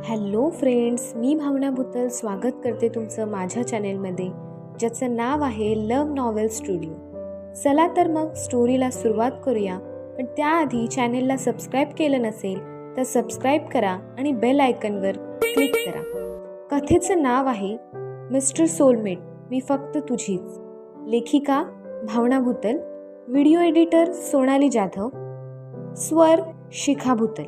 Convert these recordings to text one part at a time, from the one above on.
Hello friends, मी भावना भुतल स्वागत करते तुमचं माझ्या चॅनेलमध्ये, ज्याचं नाव आहे लव्ह नॉवेल स्टुडिओ. चला तर मग स्टोरीला सुरुवात करूया. पण त्याआधी चॅनेलला सबस्क्राईब केलं नसेल तर सबस्क्राईब करा आणि बेल आयकनवर क्लिक करा. कथेचं नाव आहे मिस्टर सोलमेट, मी फक्त तुझीच. लेखिका भावना भुतल, व्हिडिओ एडिटर सोनाली जाधव, स्वर शिखा भुतल.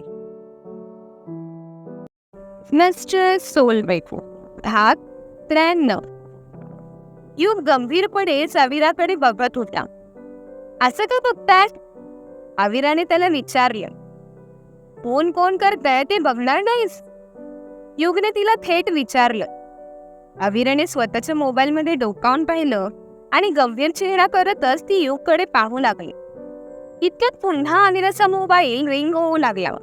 मिस्टर सोलमेट भाग 93. युग गंभीरपणे अविराकडे बघत होता. असं का बघताय? अविराने त्याला विचारलं. फोन कोण करताय ते बघणार नाहीस? युगने तिला थेट विचारलं. अविराने स्वतःच्या मोबाईलमध्ये डोकावून पाहिलं आणि गंभीर चेहरा करतच ती युगकडे पाहू लागली. इतक्यात पुन्हा अविराचा मोबाईल रिंग होऊ लागला.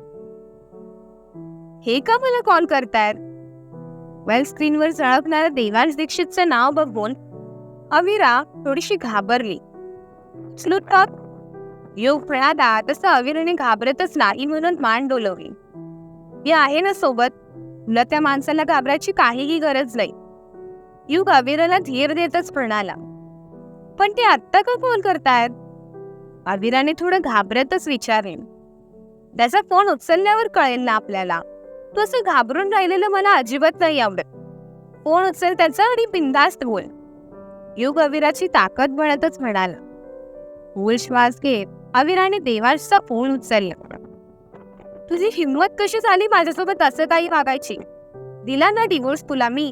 हे का मला कॉल करतायत? मोबाईल स्क्रीनवर झळकणारं देवांश दीक्षितचं नाव बघून अविरा थोडीशी घाबरली. योग म्हणाला तसं अविराने घाबरतच नाही म्हणून मान डोलवली. मी आहे ना सोबत, तुला त्या माणसाला घाबरायची काहीही गरज नाही. युग अविराला धीर देतच म्हणाला. पण ते आत्ता का फोन करतायत? अविराने थोडं घाबरतच विचारले. त्याचा फोन उचलल्यावर कळेल ना आपल्याला. तू असं घाबरून राहिलेलं मला अजिबात नाही आवडत. फोन उचल त्याचा आणि बिनधास्त बोल. युग अविराची ताकद म्हणतच म्हणाला. खोल श्वास घेत अविराने देवांशचा फोन उचलला. तुझी हिंमत कशी झाली माझ्यासोबत असं काही वागायची? दिला ना डिवोर्स तुला मी.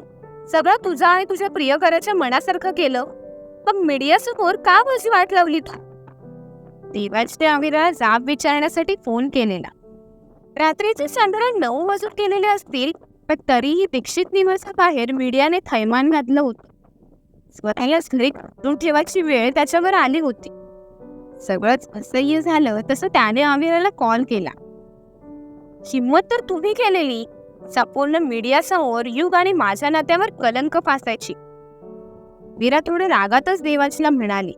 सगळं तुझा आणि तुझ्या प्रियकराच्या मनासारखं केलं. मग मीडियासमोर का माझी वाट लावली तू? देवांशने अविराला जाब विचारण्यासाठी फोन केलेला. रात्रीचे साधारण 9 वाजून केलेले असतील, पण तरीही दीक्षित निवासा बाहेर मीडियाने थैमान घातलं होतं. स्वतःलाच घरी काढून ठेवायची वेळ त्याच्यावर आली होती. सगळंच असह्य झालं तसं त्याने अविराला कॉल केला. हिंमत तर तुम्ही केलेली, संपूर्ण मीडियासमोर युग आणि माझ्या नात्यावर कलंक फासायची. वीरा थोडे रागातच देवांशला म्हणाली.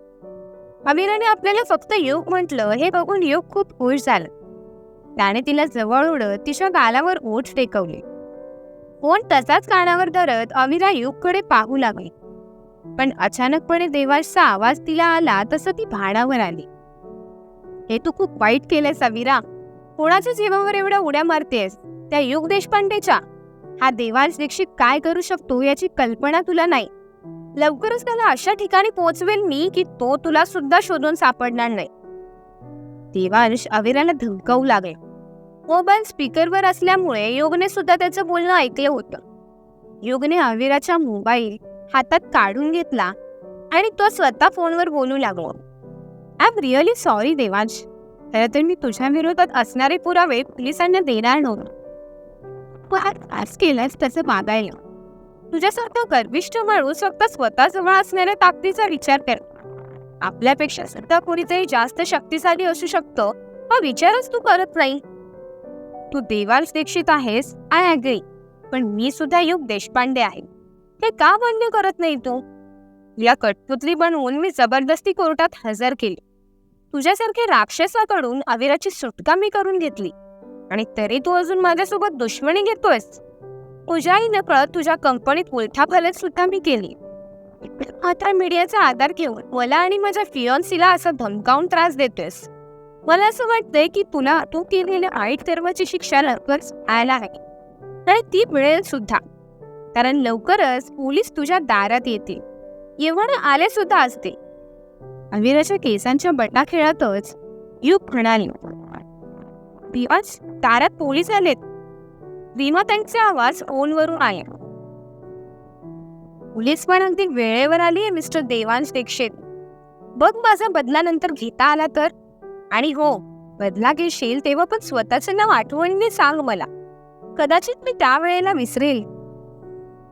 अविराने आपल्याला फक्त युग म्हटलं हे बघून युग खूप खुश झाला. त्याने तिला जवळ ओढत तिच्या गालावर ओठ टेकवले. फोन तसाच कानावर धरत अविरा युगकडे पाहू लागली. पण अचानकपणे देवांशचा आवाज तिला आला तसं ती भानावर आली. हे तू खूप वाईट केलंयस अविरा. कोणाच्या जीवावर एवढ्या उड्या मारतेस? त्या युग देशपांडेच्या. हा देवांश दीक्षित काय करू शकतो याची कल्पना तुला नाही. लवकरच त्याला अशा ठिकाणी पोहोचवेल मी की तो तुला सुद्धा शोधून सापडणार नाही. देवांश अविराला धमकावू लागले. मोबाईल स्पीकरवर असल्यामुळे योगने सुद्धा त्याचं बोलणं ऐकलं होतं. योगने अविराचा मोबाईल हातात काढून घेतला आणि तो स्वतः फोनवर बोलू लागलो. I am really sorry Devansh. खरं तर मी तुझ्या विरोधात असणारे पुरावे पोलिसांना देणार नव्हते. तू आज केलास तसं मागायला. तुझ्यासारखं गर्विष्ठ माणूस फक्त स्वतःजवळ असणाऱ्या ताकदीचा विचार कर. आपल्यापेक्षा सुद्धा कोणीतरी जास्त शक्तिशाली असू शकतं हा विचारच तू करत नाही. तू देवांश दीक्षित आहेस, आय अग्री. पण मी सुद्धा युग देशपांडे आहे. हे का मान्य करत नाही तू? या कठपुतली बनवून मी जबरदस्ती कोर्टात हजर केली. तुझ्यासारख्या राक्षसाकडून अविराची सुटका मी करून घेतली आणि तरी तू अजून माझ्यासोबत दुश्मनी घेतोयस. तुझ्याही नकळत तुझ्या कंपनीत उलथापालथ सुद्धा मी केली. आता मीडियाचा आधार घेऊन मला आणि माझ्या फियॉन्सीला असं धमकावून त्रास देतोयस. मला असं वाटतंय की तुला तू केलेल्या वाईट कर्माची शिक्षा लवकरच आयला आहे आणि ती मिळेल सुद्धा. कारण लवकरच पोलीस तुझ्या दारात येतील. एवढं आले सुद्धा असते. अविराच्या केसांच्या बटा खेळतच युग म्हणाली. दिवस दारात पोलीस आलेत. रीमा त्यांचे आवाज फोनवरून आले. पोलीस पण अगदी वेळेवर आली मिस्टर देवांश दीक्षित. बघ माझा बदला नंतर घेता आला तर. आणि हो, बदला घेशील तेव्हा पण स्वतःचं नाव आठवणीने सांग मला. कदाचित मी त्यावेळेला विसरेल.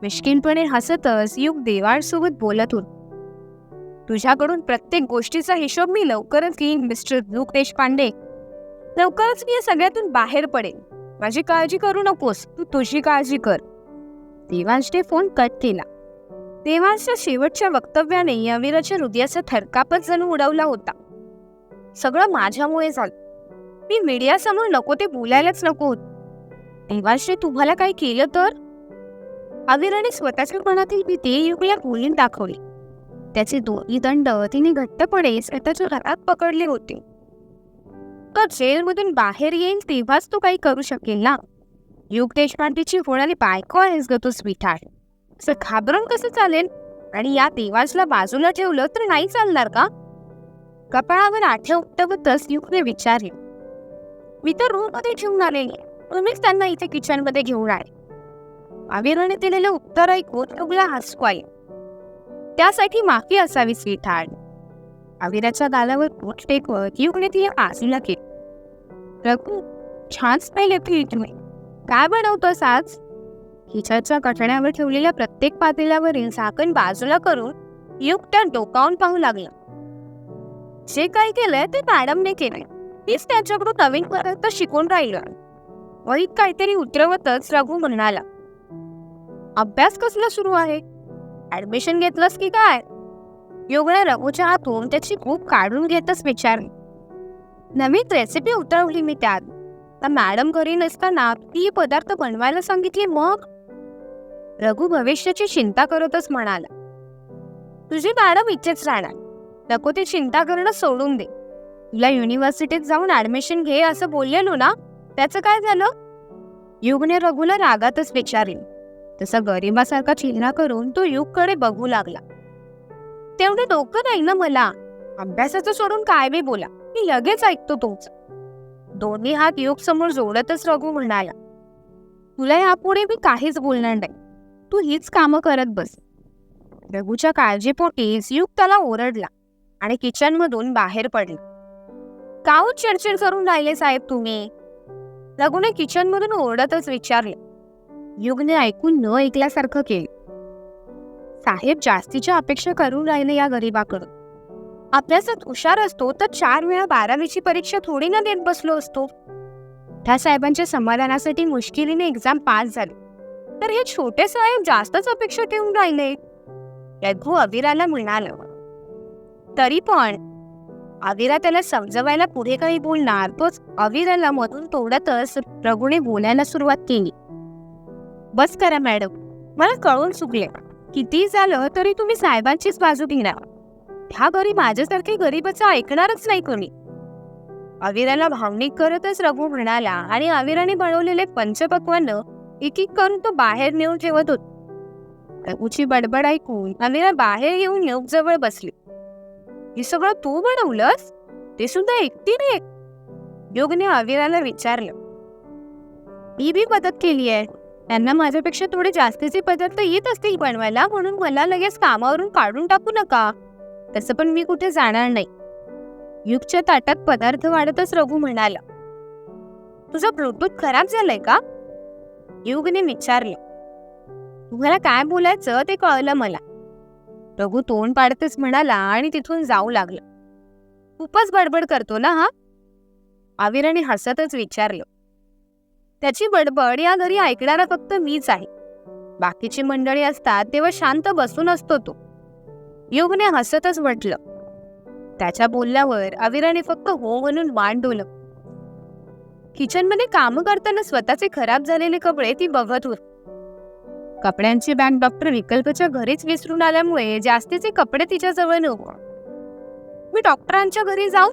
मिश्किनपणे हसतच युग देवांश सोबत बोलत होत. तुझ्याकडून प्रत्येक गोष्टीचा हिशोब मी लवकरच घेईन मिस्टर युग देशपांडे. लवकरच मी या सगळ्यातून बाहेर पडेल. माझी काळजी करू नकोस, तू तुझी काळजी कर. देवांशने फोन कट केला. देवांशच्या शेवटच्या वक्तव्याने अविराच्या हृदयाचा थरकापच जणू उडवला होता. सगळं माझ्यामुळे झालं. मी मीडियासमोर नको ते बोलायलाच नको होत. देवाश्री तुम्हाला काही केलं तर? अविराने स्वतःच्या मनातील भीती युगला बोलून दाखवली. त्याचे दोन्ही दंड तिने घट्टपणे स्वतःच्या घरात पकडले होते. तर जेलमधून बाहेर येईल तेव्हाच तो काही करू शकेल ना. युग देशपांडेची होणारी बायको आहेस ग तू स्वीटार्ट. असं घाबरून कसं चालेल? आणि या देवासला बाजूला ठेवलं तर नाही चालणार का? कपाळावर आठ्या उठवतच युगने विचारले. मी तर रूम मध्ये ठेवून आलेली, तुम्हीच त्यांना इथे किचन मध्ये घेऊन आले. अविराने दिलेलं उत्तर ऐकून युगला हसू आले. त्यासाठी माफी असावी स्वीटार्ट. अविराच्या गालावर बोट टेकवत युगने तिला बाजूला केली. रघु, छान स्माईल येते तुम्ही. काय बनवतोस आज? किचनच्या कठड्यावर ठेवलेल्या प्रत्येक पातेल्यावरील झाकण बाजूला करून युग त्या डोकावून पाहू लागला. जे काय केलंय ते मॅडमने केलंय. मीच त्याच्याकडून नवीन पदार्थ शिकून राहिलो. वहीत काहीतरी उतरवतच रघु म्हणाला. अभ्यास कसला सुरू आहे? ऍडमिशन घेतलंस की काय? युगने रघुच्या हातून त्याची खूप काढून घेतच विचारले. नवीन रेसिपी उतरवली मी त्यात. तर मॅडम घरी नसताना ती पदार्थ बनवायला सांगितले मग? रघु भविष्याची चिंता करतच म्हणाला. तुझी मॅडम इथेच राहणार. नको ती चिंता करणं सोडून दे. तुला युनिव्हर्सिटीत जाऊन ऍडमिशन घे असं बोललेलो ना, त्याचं काय झालं? युगने रघुला रागातच विचारले. तसा गरिबासारखा चेहरा करून तो युगकडे बघू लागला. तेवढे डोकं नाही ना मला. अभ्यासाचं सोडून काय बी बोला, मी लगेच ऐकतो तुमचं. दोन्ही हात युग समोर जोडतच रघु म्हणाला. तुला यापुढे मी काहीच बोलणार नाही. तू हीच कामं करत बस. रघुच्या काळजीपोटीच युग त्याला ओरडला आणि किचन मधून बाहेर पडले. काहून चिडचिड करून राहिले साहेब तुम्ही? रघुने किचन मधून ओरडतच विचारले. युगने ऐकून न ऐकल्यासारखं केले. साहेब जास्तीच्या अपेक्षा करून राहिले या गरीबाकडून. अभ्यासात हुशार असतो तर 4 वेळा 12वीची परीक्षा थोडी ना देत बसलो असतो. त्या साहेबांच्या समाधानासाठी मुश्किलीने एक्झाम पास झाले, तर हे छोटे साहेब जास्तच अपेक्षा ठेवून राहिले. रघु अविराला म्हणाला. तरी पण अविरा त्याला समजवायला पुढे काही बोलणार तोच अविराला मधून तोडतच रघुने बोलायला सुरुवात केली. बस करा मॅडम, मला कळून चुकले. किती झालं तरी तुम्ही साहेबांचीच बाजू घेणार. ह्या घरी माझ्यासारखे गरीबाचं ऐकणारच नाही कोणी. अविराला भावनिक करतच रघु म्हणाला आणि अविराने बनवलेले पंचपक्वान्न एक एक करून तो बाहेर नेऊन ठेवत होता. रघुची बडबड ऐकून अविरा बाहेर येऊन युग जवळ बसली. हे सगळं तू बनवलंस? ते सुद्धा एकटीने? युगने अविराला विचारलं. मी बी मदत केली आहे. त्यांना माझ्यापेक्षा थोडे जास्तीचे पदार्थ येत असतील बनवायला, म्हणून मला लगेच कामावरून काढून टाकू नका. तसं पण मी कुठे जाणार नाही. युगच्या ताटात पदार्थ वाढतच रघु म्हणाला. तुझं ब्लूटूथ खराब झालंय का? युगने विचारलं. तुम्हाला काय बोलायचं ते कळलं मला. रघु तोंड पाडतच म्हणाला आणि तिथून जाऊ लागला. खूपच बडबड करतो ना हा? अविराने हसतच विचारलं. त्याची बडबड या घरी ऐकणारा फक्त मीच आहे. बाकीची मंडळी असतात तेव्हा शांत बसून असतो तो. युगने हसतच म्हटलं. त्याच्या बोलल्यावर अविराने फक्त हो म्हणून मान डोलं. किचनमध्ये काम करताना स्वतःचे खराब झालेले कपडे ती बघत होती. कपड्यांची बॅग डॉक्टर विकल्पच्या घरीच विसरून आल्यामुळे जास्तीचे कपडे तिच्याजवळ नव्हते. मी डॉक्टरांच्या घरी जाऊ?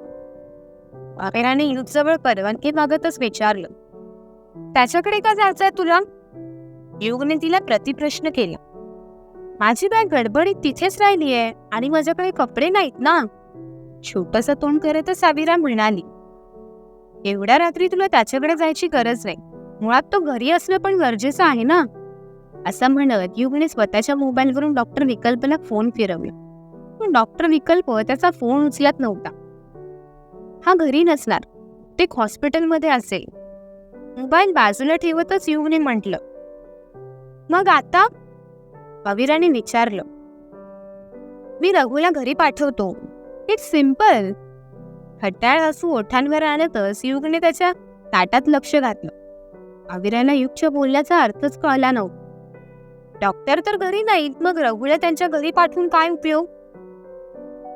अविराने युगजवळ परवानगी मागतच विचारलं. त्याच्याकडे का जायचंय तुला? युगने तिला प्रतिप्रश्न केला. माझी बॅग गडबडीत तिथेच राहिली आहे आणि माझ्याकडे कपडे नाहीत ना. छोटंसं तोंड करतच अविरा म्हणाली. एवढ्या रात्री तुला त्याच्याकडे जायची गरज नाही. मुळात तो घरी असणं पण गरजेचं आहे ना. असं म्हणत युगने स्वतःच्या मोबाईलवरून डॉक्टर विकल्पला फोन फिरवला. पण डॉक्टर विकल्प त्याचा फोन उचलत नव्हता. हा घरी नसणार, ते हॉस्पिटलमध्ये असेल. मोबाईल बाजूला ठेवतच युगने म्हटलं. मग आता? अविराने विचारलं. मी रघुला घरी पाठवतो. It's simple. खट्याळ हसू ओठांवर आणतच युगने त्याच्या ताटात लक्ष घातलं. अविराला युगच्या बोलण्याचा अर्थच कळला नव्हता. डॉक्टर तर घरी नाहीत, मग रघुला त्यांच्या घरी पाठवून काय उपयोग?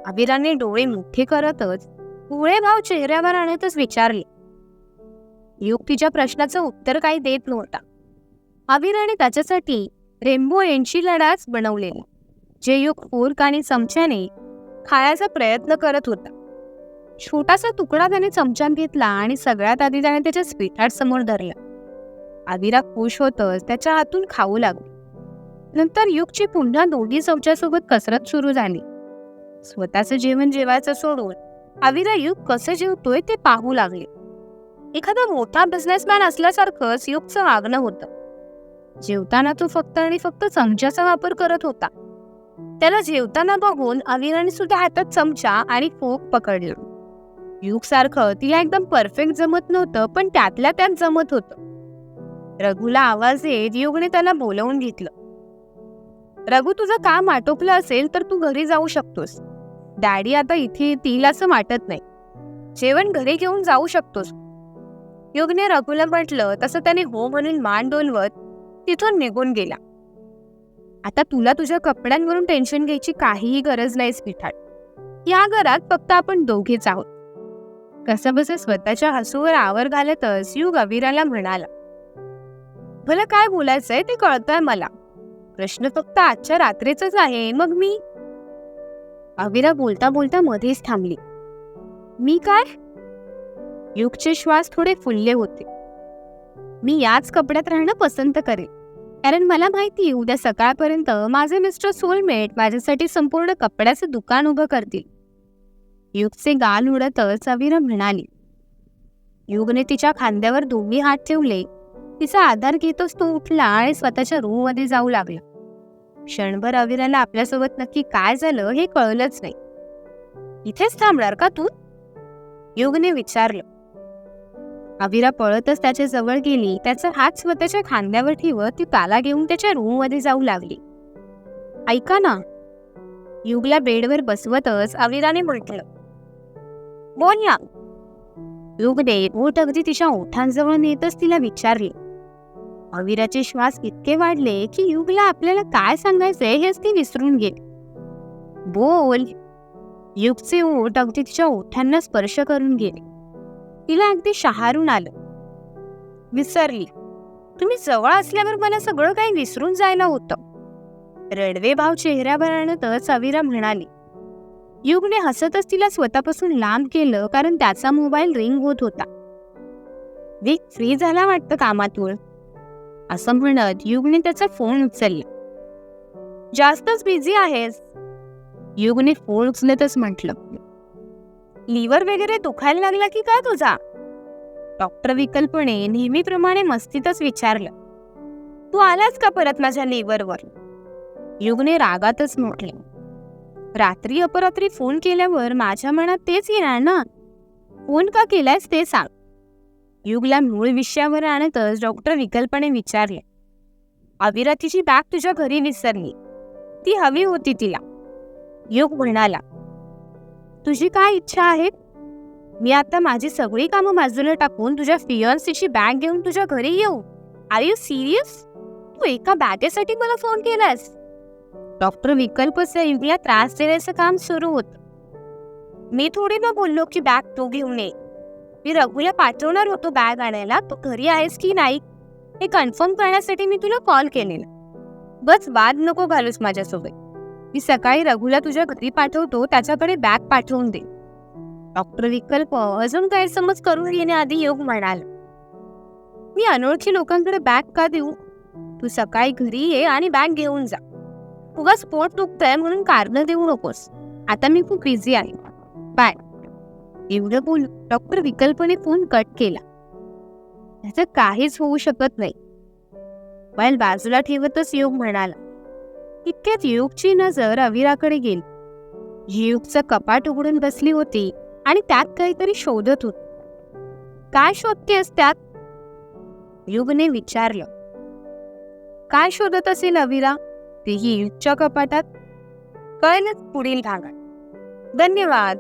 अविराने डोळे मोठे करतच पुळे भाव चेहऱ्यावर आणतच विचारले. युग तिच्या प्रश्नाचं उत्तर काही देत नव्हता. अविराने त्याच्यासाठी रेनबो एन्शिलाडाच बनवलेले, जे युग फोर्क आणि चमच्याने खायचा प्रयत्न करत होता. छोटासा तुकडा त्याने चमच्यात घेतला आणि सगळ्यात आधी त्याने त्याच्या स्वीटहार्ट समोर धरला. अविरा खुश होतच त्याच्या हातून खाऊ लागली. नंतर युगची पुन्हा दोघी चमच्यासोबत कसरत सुरू झाली. स्वतःचं जेवण जेवायचं सोडून अविरा युग कसं जेवतोय ते पाहू लागले. एखादा मोठा बिझनेसमॅन असल्यासारखंच युगचं वागणं होतं. जेवताना तो फक्त आणि फक्त चमच्याचा वापर करत होता. त्याला जेवताना बघून अविराने सुद्धा हातात चमचा आणि फोक पकडलं. युग सारखं तिला एकदम परफेक्ट जमत नव्हतं, पण त्यातल्या त्यात जमत होतं. रघुला आवाज येत युगने त्याला बोलवून घेतलं. रघु, तुझं काम आटोपलं असेल तर तू घरी जाऊ शकतोस. डॅडी आता इथे येतील असं वाटत नाही. जेवण घरी घेऊन जाऊ शकतोस. युगने रघुला म्हटलं तसं त्याने हो म्हणून मान डोलवत तिथून निघून गेला. आता तुला तुझ्या कपड्यांवरून टेन्शन घ्यायची काहीही गरज नाही स्वीटहार्ट. या घरात फक्त आपण दोघेच आहोत. कसंबसं स्वतःच्या हसूवर आवर घालतच युग अविराला म्हणाला, भलं काय बोलायचंय ते कळतंय मला. प्रश्न फक्त आजच्या रात्रीचाच आहे. मग मी? अविरा बोलता बोलता मध्येच थांबली. मी काय? युगचे श्वास थोडे फुलले होते. मी याच कपड्यात राहणं पसंत करेन, कारण मला माहिती उद्या सकाळपर्यंत माझे मिस्टर सोलमेट माझ्यासाठी संपूर्ण कपड्याचं दुकान उभं करतील. युगचे गाल उडतच अविरा म्हणाली. युगने तिच्या खांद्यावर दोन्ही हात ठेवले. तिचा आधार घेतच तो उठला आणि स्वतःच्या रूममध्ये जाऊ लागला. क्षणभर अविराला आपल्यासोबत नक्की काय झालं हे कळलंच नाही. इथेच थांबणार का तू? युगने विचारलं. अविरा पळतच त्याच्या जवळ गेली. त्याचा हात स्वतःच्या खांद्यावर ठेवत ती त्याला घेऊन त्याच्या रूममध्ये जाऊ लागली. ऐका ना, युगला बेडवर बसवतच अविराने म्हटलं. बोल ना. युगने ओठ अगदी तिच्या ओठांजवळ नेतच तिला विचारले. अविराचे श्वास इतके वाढले की युगला आपल्याला काय सांगायचंय हेच ती विसरून गेली. बोल. युगचे ओठ अगदी तिच्या ओठांना स्पर्श करून गेले. तिला अगदी शहारून आलं. विसरली. तुम्ही जवळ असल्यावर मला सगळं काही विसरून जायला होतं. रडवे भाव चेहऱ्यावर आणतच अविरा म्हणाली. युगने हसतच तिला स्वतःपासून लांब केलं, कारण त्याचा मोबाईल रिंग होत होता. विक फ्री झाला वाटतं कामातून, असं म्हणत युगने त्याचा फोन उचलला. जास्तच बिझी आहेस, युगने फोन उचलतच म्हटलं. लिव्हर वगैरे दुखायला लागला की काय तुझा? डॉक्टर विकल्पने नेहमीप्रमाणे मस्तीतच विचारलं. तू आलास का परत माझ्या लिव्हरवर? युगने रागातच म्हटले. रात्री अपरात्री फोन केल्यावर माझ्या मनात तेच येणार ना. फोन का केलायस ते सांग. युगला मूळ विषयावर आणतच डॉक्टर विकल्पने विचारले. अविरा तिची बॅग तुझ्या घरी विसरली. ती हवी होती तिला. युग म्हणाला. तुझी काय इच्छा आहे? मी आता माझी सगळी कामं बाजूला टाकून तुझ्या फियन्सीची बॅग घेऊन तुझ्या घरी येऊ? R you serious? तू एका बॅगेसाठी मला फोन केलास? डॉक्टर विकल्पचे युगला त्रास देण्याचं काम सुरू होतं. मी थोडी ना बोललो की बॅग तू घेऊन ये. मी रघुला पाठवणार होतो बॅग आणायला. तू घरी आहेस की नाही हे कन्फर्म करण्यासाठी मी तुला कॉल केलेला. बस वाद नको घालूस माझ्यासोबत. मी सकाळी रघुला तुझ्या घरी पाठवतो, त्याच्याकडे बॅग पाठवून दे. डॉक्टर विकल्प अजून गैरसमज करून घेण्याआधी युग म्हणाला. मी अनोळखी लोकांकडे बॅग का देऊ? तू सकाळी घरी ये आणि बॅग घेऊन जा. उगाच पोट दुखतंय म्हणून कारण देऊ नकोस. आता मी खूप बिझी आहे. बाय. एवढं बोल डॉक्टर विकल्पने फोन कट केला. त्याचं काहीच होऊ शकत नाही. मोबाईल बाजूला ठेवतच युग म्हणाला. इतक्यात युगची नजर अविराकडे गेली. जी युगचं कपाट उघडून बसली होती आणि त्यात काहीतरी शोधत होती. काय शोधतेस त्यात? युगने विचारलं. काय शोधत असेल अविरा? तेही युगच्या कपाटात? कळेलच पुढील भागात. धन्यवाद.